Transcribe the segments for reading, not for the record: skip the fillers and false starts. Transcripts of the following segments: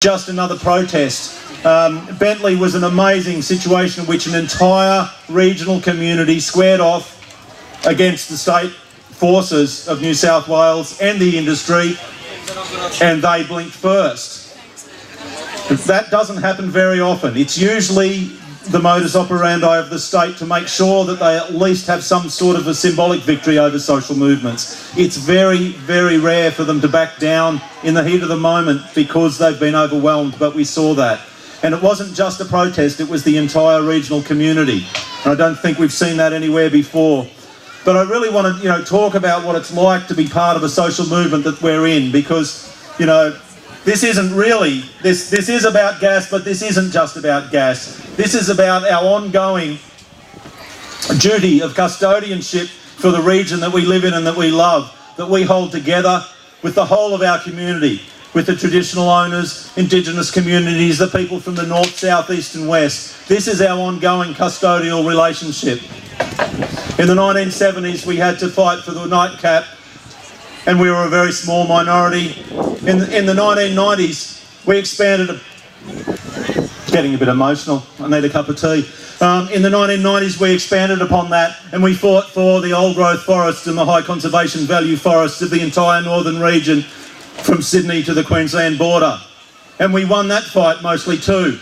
just another protest. Bentley was an amazing situation in which an entire regional community squared off against the state forces of New South Wales and the industry, and they blinked first. That doesn't happen very often. It's usually the modus operandi of the state to make sure that they at least have some sort of a symbolic victory over social movements. It's very, very rare for them to back down in the heat of the moment because they've been overwhelmed, but we saw that. And it wasn't just a protest, it was the entire regional community. And I don't think we've seen that anywhere before. But I really want to, talk about what it's like to be part of a social movement that we're in, because, this isn't really, this is about gas, but this isn't just about gas. This is about our ongoing duty of custodianship for the region that we live in and that we love, that we hold together with the whole of our community, with the traditional owners, Indigenous communities, the people from the north, south, east and west. This is our ongoing custodial relationship. In the 1970s, we had to fight for the nightcap, and we were a very small minority. In the 1990s, we expanded. Getting a bit emotional. I need a cup of tea. In the 1990s, we expanded upon that, and we fought for the old growth forests and the high conservation value forests of the entire northern region, from Sydney to the Queensland border. And we won that fight mostly too.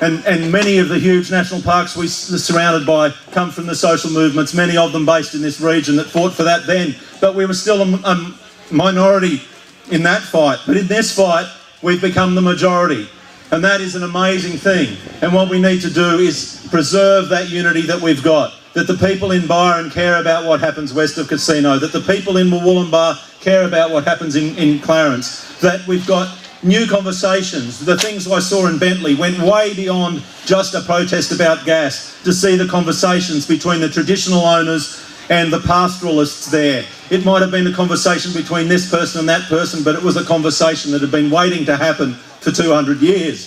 And many of the huge national parks we're surrounded by come from the social movements, many of them based in this region that fought for that then. But we were still a minority in that fight. But in this fight, we've become the majority. And that is an amazing thing. And what we need to do is preserve that unity that we've got. That the people in Byron care about what happens west of Casino. That the people in Wollumbar care about what happens in Clarence. That we've got new conversations. The things I saw in Bentley went way beyond just a protest about gas, to see the conversations between the traditional owners and the pastoralists there. It might have been a conversation between this person and that person, but it was a conversation that had been waiting to happen for 200 years.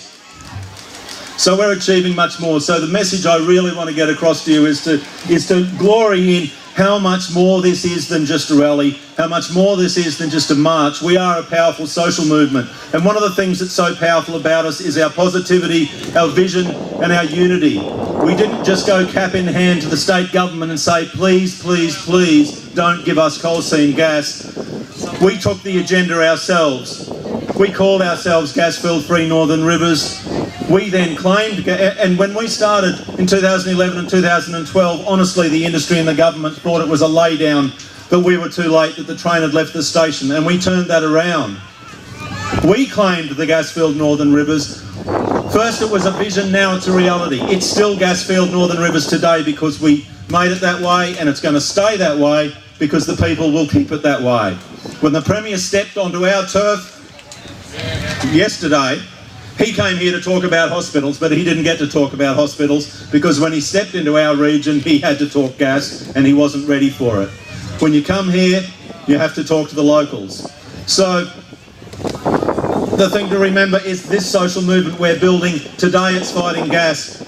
So we're achieving much more. So the message I really want to get across to you is to glory in how much more this is than just a rally, how much more this is than just a march. We are a powerful social movement. And one of the things that's so powerful about us is our positivity, our vision and our unity. We didn't just go cap in hand to the state government and say, please, please, please don't give us coal seam gas. We took the agenda ourselves. We called ourselves Gasfield Free Northern Rivers. We then claimed, and when we started in 2011 and 2012, honestly, the industry and the government thought it was a lay down, that we were too late, that the train had left the station, and we turned that around. We claimed the Gasfield Northern Rivers. First it was a vision, now it's a reality. It's still Gasfield Northern Rivers today because we made it that way, and it's going to stay that way because the people will keep it that way. When the Premier stepped onto our turf yesterday, he came here to talk about hospitals, but he didn't get to talk about hospitals because when he stepped into our region, he had to talk gas and he wasn't ready for it. When you come here, you have to talk to the locals. So the thing to remember is this social movement we're building, today it's fighting gas,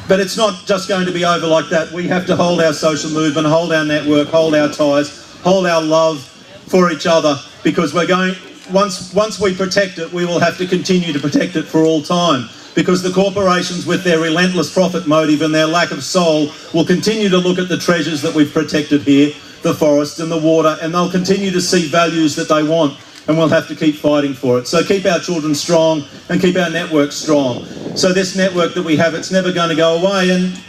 but it's not just going to be over like that. We have to hold our social movement, hold our network, hold our ties, hold our love for each other, because we're going... Once we protect it, we will have to continue to protect it for all time, because the corporations with their relentless profit motive and their lack of soul will continue to look at the treasures that we've protected here, the forest and the water, and they'll continue to see values that they want, and we'll have to keep fighting for it. So keep our children strong and keep our network strong. So this network that we have, it's never going to go away, and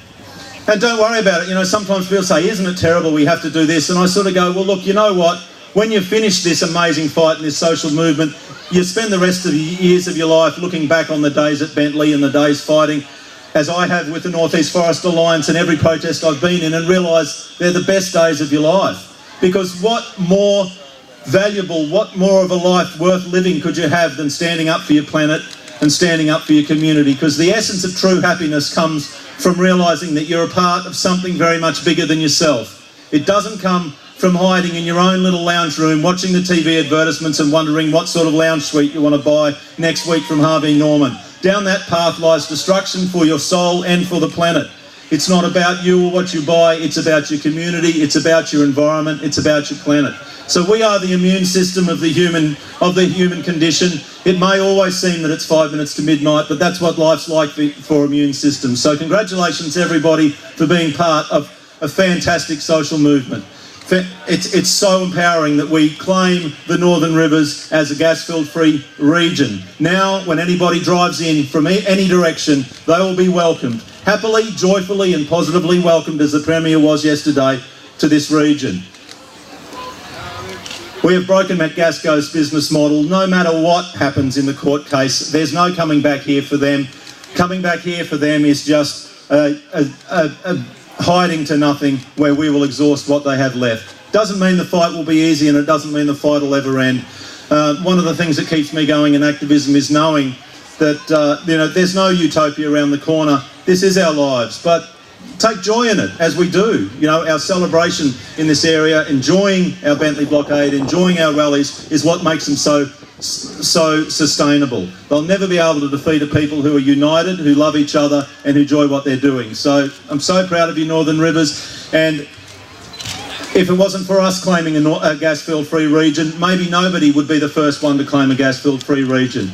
don't worry about it. Sometimes people say, isn't it terrible we have to do this? And I sort of go, well, look, you know what? When you finish this amazing fight and this social movement, you spend the rest of the years of your life looking back on the days at Bentley and the days fighting, as I have with the North East Forest Alliance and every protest I've been in, and realise they're the best days of your life. Because what more valuable, what more of a life worth living could you have than standing up for your planet and standing up for your community? Because the essence of true happiness comes from realising that you're a part of something very much bigger than yourself. It doesn't come from hiding in your own little lounge room, watching the TV advertisements and wondering what sort of lounge suite you want to buy next week from Harvey Norman. Down that path lies destruction for your soul and for the planet. It's not about you or what you buy, it's about your community, it's about your environment, it's about your planet. So we are the immune system of the human condition. It may always seem that it's 5 minutes to midnight, but that's what life's like for immune systems. So congratulations everybody for being part of a fantastic social movement. It's so empowering that we claim the Northern Rivers as a gas-filled-free region. Now, when anybody drives in from any direction, they will be welcomed. Happily, joyfully and positively welcomed, as the Premier was yesterday, to this region. We have broken Metgasco's business model. No matter what happens in the court case, there's no coming back here for them. Coming back here for them is just hiding to nothing, where we will exhaust what they have left. Doesn't mean the fight will be easy, and it doesn't mean the fight will ever end. One of the things that keeps me going in activism is knowing that there's no utopia around the corner. This is our lives, but take joy in it, as we do. Our celebration in this area, enjoying our Bentley blockade, enjoying our rallies, is what makes them so sustainable. They'll never be able to defeat a people who are united, who love each other, and who enjoy what they're doing. So I'm so proud of you, Northern Rivers, and if it wasn't for us claiming a gas-filled-free region, maybe nobody would be the first one to claim a gas-filled-free region.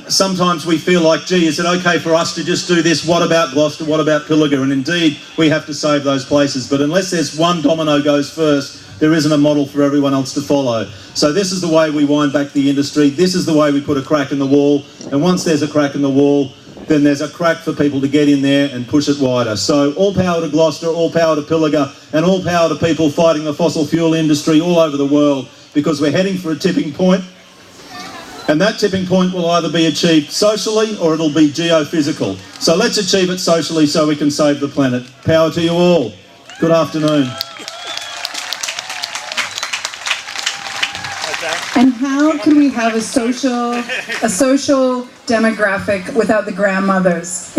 Sometimes we feel like, gee, is it okay for us to just do this? What about Gloucester? What about Pilliga? And indeed, we have to save those places. But unless there's one domino goes first, there isn't a model for everyone else to follow. So this is the way we wind back the industry. This is the way we put a crack in the wall. And once there's a crack in the wall, then there's a crack for people to get in there and push it wider. So all power to Gloucester, all power to Pilliga, and all power to people fighting the fossil fuel industry all over the world, because we're heading for a tipping point. And that tipping point will either be achieved socially or it'll be geophysical. So let's achieve it socially so we can save the planet. Power to you all. Good afternoon. And how can we have a social demographic without the grandmothers?